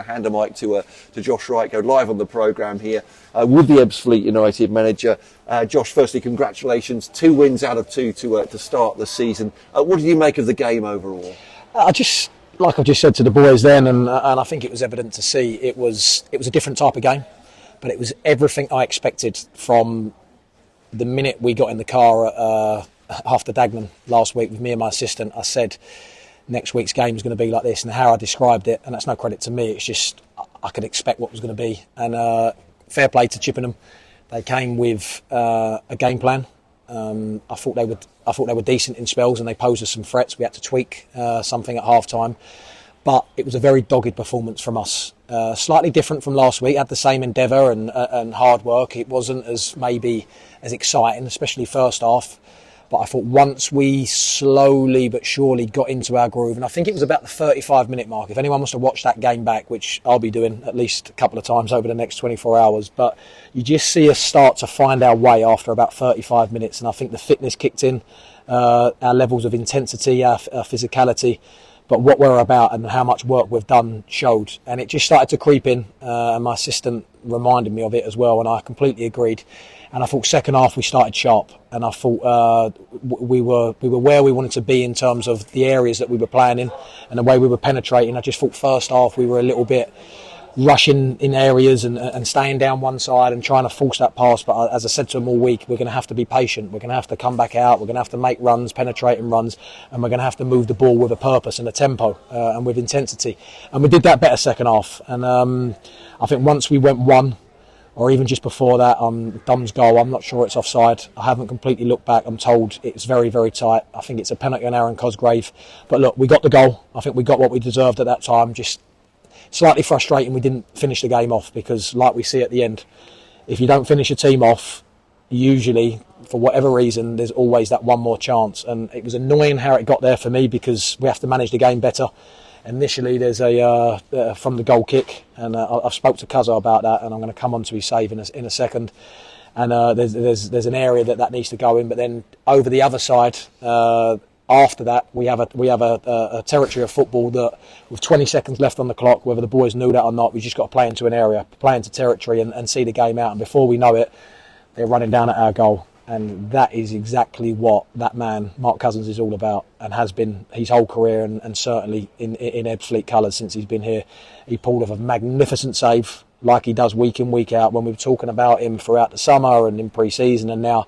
hand the mic to Josh Wright, go live on the programme here with the Ebbsfleet United manager. Josh, firstly, congratulations. 2 wins out of 2 to start the season. What did you make of the game overall? Like I just said to the boys then, and I think it was evident to see, it was a different type of game, but it was everything I expected from the minute we got in the car after Dagenham last week with me and my assistant. I said next week's game is going to be like this, and how I described it, and that's no credit to me, it's just I could expect what was going to be. And fair play to Chippenham, they came with a game plan. I thought they were decent in spells, and they posed us some threats. We had to tweak something at half time, but it was a very dogged performance from us. Slightly different from last week. Had the same endeavour and hard work. It wasn't as exciting, especially first half. But I thought once we slowly but surely got into our groove, and I think it was about the 35-minute mark. If anyone wants to watch that game back, which I'll be doing at least a couple of times over the next 24 hours, but you just see us start to find our way after about 35 minutes. And I think the fitness kicked in, our levels of intensity, our physicality, but what we're about and how much work we've done showed. And it just started to creep in, and my assistant reminded me of it as well, and I completely agreed. And I thought second half we started sharp, and I thought we were where we wanted to be in terms of the areas that we were playing in and the way we were penetrating. I just thought first half we were a little bit rushing in areas and staying down one side and trying to force that pass. But as I said to them all week, we're going to have to be patient. We're going to have to come back out. We're going to have to make runs, penetrating runs, and we're going to have to move the ball with a purpose and a tempo and with intensity. And we did that better second half. And I think once we went 1, or even just before that, Dom's goal, I'm not sure it's offside. I haven't completely looked back. I'm told it's very, very tight. I think it's a penalty on Aaron Cosgrave. But look, we got the goal. I think we got what we deserved at that time. Just slightly frustrating we didn't finish the game off, because like we see at the end, if you don't finish a team off, usually, for whatever reason, there's always that one more chance. And it was annoying how it got there for me, because we have to manage the game better. Initially, there's from the goal kick, and I've spoke to Cuzzo about that, and I'm going to come on to his save in a second. And there's an area that needs to go in, but then over the other side, after that, we have a territory of football that, with 20 seconds left on the clock, whether the boys knew that or not, we just got to play into an area, play into territory, and see the game out. And before we know it, they're running down at our goal. And that is exactly what that man, Mark Cousins, is all about, and has been his whole career, and certainly in Ebbsfleet colours since he's been here. He pulled off a magnificent save, like he does week in, week out, when we were talking about him throughout the summer and in pre-season, and now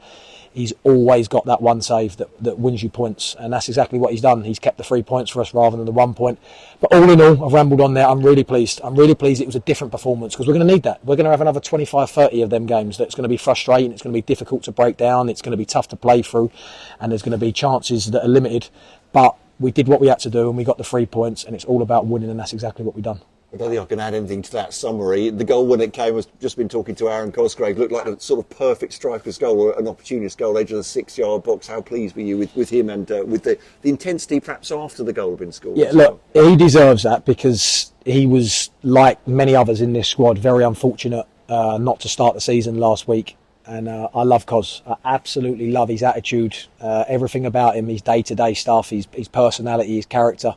he's always got that one save that wins you points, and that's exactly what he's done. He's kept the 3 points for us rather than the 1 point. But all in all, I've rambled on there. I'm really pleased. It was a different performance, because we're going to need that. We're going to have another 25-30 of them games that's going to be frustrating. It's going to be difficult to break down. It's going to be tough to play through, and there's going to be chances that are limited. But we did what we had to do, and we got the 3 points, and it's all about winning, and that's exactly what we've done. I don't think I can add anything to that summary. The goal, when it came, was just been talking to Aaron Cosgrave, looked like a sort of perfect striker's goal, or an opportunist goal, edge of the 6-yard box. How pleased were you with him, and with the intensity perhaps after the goal had been scored? Yeah, look, he deserves that, because he was, like many others in this squad, very unfortunate not to start the season last week. And I love Cos. I absolutely love his attitude, everything about him, his day-to-day stuff, his personality, his character.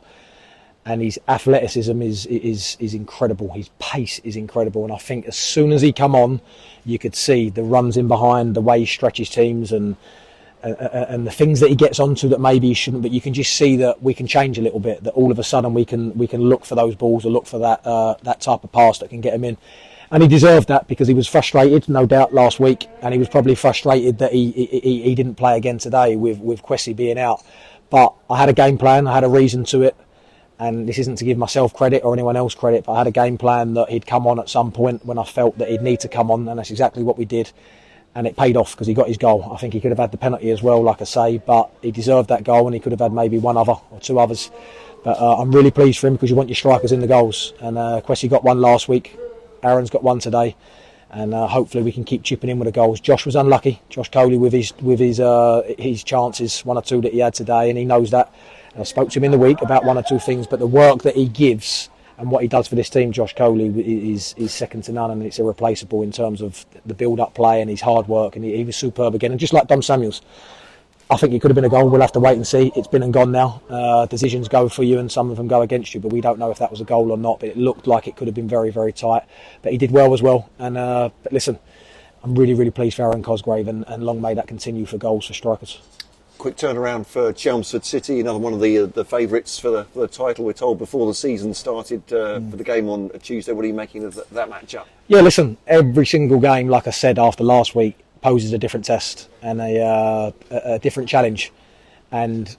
And his athleticism is incredible. His pace is incredible. And I think as soon as he come on, you could see the runs in behind, the way he stretches teams, and the things that he gets onto that maybe he shouldn't. But you can just see that we can change a little bit. That all of a sudden we can look for those balls, or look for that type of pass that can get him in. And he deserved that, because he was frustrated, no doubt, last week. And he was probably frustrated that he didn't play again today with Kwesi being out. But I had a game plan. I had a reason to it. And this isn't to give myself credit or anyone else credit, but I had a game plan that he'd come on at some point when I felt that he'd need to come on, and that's exactly what we did. And it paid off, because he got his goal. I think he could have had the penalty as well, like I say, but he deserved that goal, and he could have had maybe one other or 2 others. But I'm really pleased for him, because you want your strikers in the goals. And Kwesi got 1 last week, Aaron's got 1 today, and hopefully we can keep chipping in with the goals. Josh was unlucky, Josh Coley, with his chances, 1 or 2 that he had today, and he knows that. I spoke to him in the week about 1 or 2 things, but the work that he gives and what he does for this team, Josh Coley, is second to none, and it's irreplaceable in terms of the build-up play and his hard work, and he was superb again. And just like Dom Samuels, I think it could have been a goal. We'll have to wait and see. It's been and gone now. Decisions go for you and some of them go against you, but we don't know if that was a goal or not. But it looked like it could have been very, very tight. But he did well as well. And but listen, I'm really, really pleased for Aaron Cosgrave, and long may that continue for goals for strikers. Quick turnaround for Chelmsford City, another one of the favourites for the title. We're told before the season started for the game on Tuesday. What are you making of that matchup? Yeah, listen, every single game, like I said after last week, poses a different test and a different challenge. And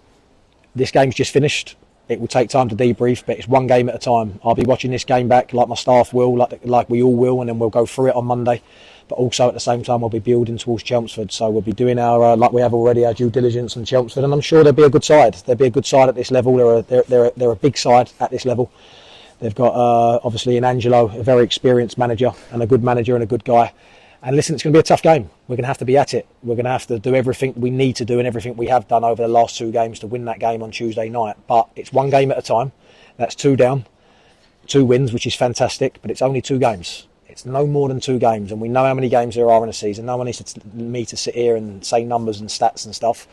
this game's just finished. It will take time to debrief, but it's one game at a time. I'll be watching this game back like my staff will, like we all will, and then we'll go through it on Monday. But also at the same time, we'll be building towards Chelmsford. So we'll be doing our, like we have already, our due diligence on Chelmsford. And I'm sure they'll be a good side. They'll be a good side at this level. They're a big side at this level. They've got, obviously, in Angelo, a very experienced manager and a good manager and a good guy. And listen, it's going to be a tough game. We're going to have to be at it. We're going to have to do everything we need to do and everything we have done over the last 2 games to win that game on Tuesday night. But it's one game at a time. That's 2 down, 2 wins, which is fantastic. But it's only 2 games. It's no more than 2 games, and we know how many games there are in a season. No one needs me to sit here and say numbers and stats and stuff.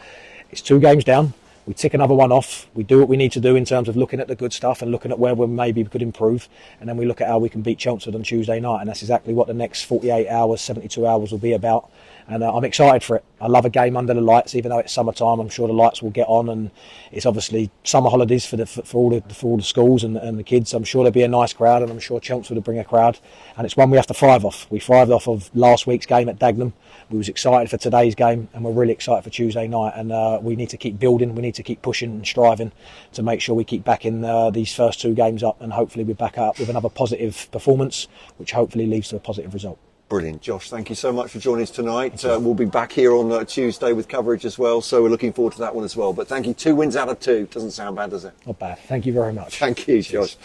It's 2 games down. We tick another one off. We do what we need to do in terms of looking at the good stuff and looking at where we maybe could improve. And then we look at how we can beat Chelmsford on Tuesday night. And that's exactly what the next 48 hours, 72 hours will be about. And I'm excited for it. I love a game under the lights, even though it's summertime. I'm sure the lights will get on, and it's obviously summer holidays for all the schools and the kids. I'm sure there'll be a nice crowd, and I'm sure Chelmsford will bring a crowd. And it's one we have to thrive off. We thrived off of last week's game at Dagenham. We was excited for today's game, and we're really excited for Tuesday night. And we need to keep building. We need to keep pushing and striving to make sure we keep backing these first 2 games up, and hopefully we back up with another positive performance, which hopefully leads to a positive result. Brilliant. Josh, thank you so much for joining us tonight. We'll be back here on Tuesday with coverage as well, so we're looking forward to that one as well. But thank you. 2 wins out of 2. Doesn't sound bad, does it? Not bad. Thank you very much. Thank you, Josh.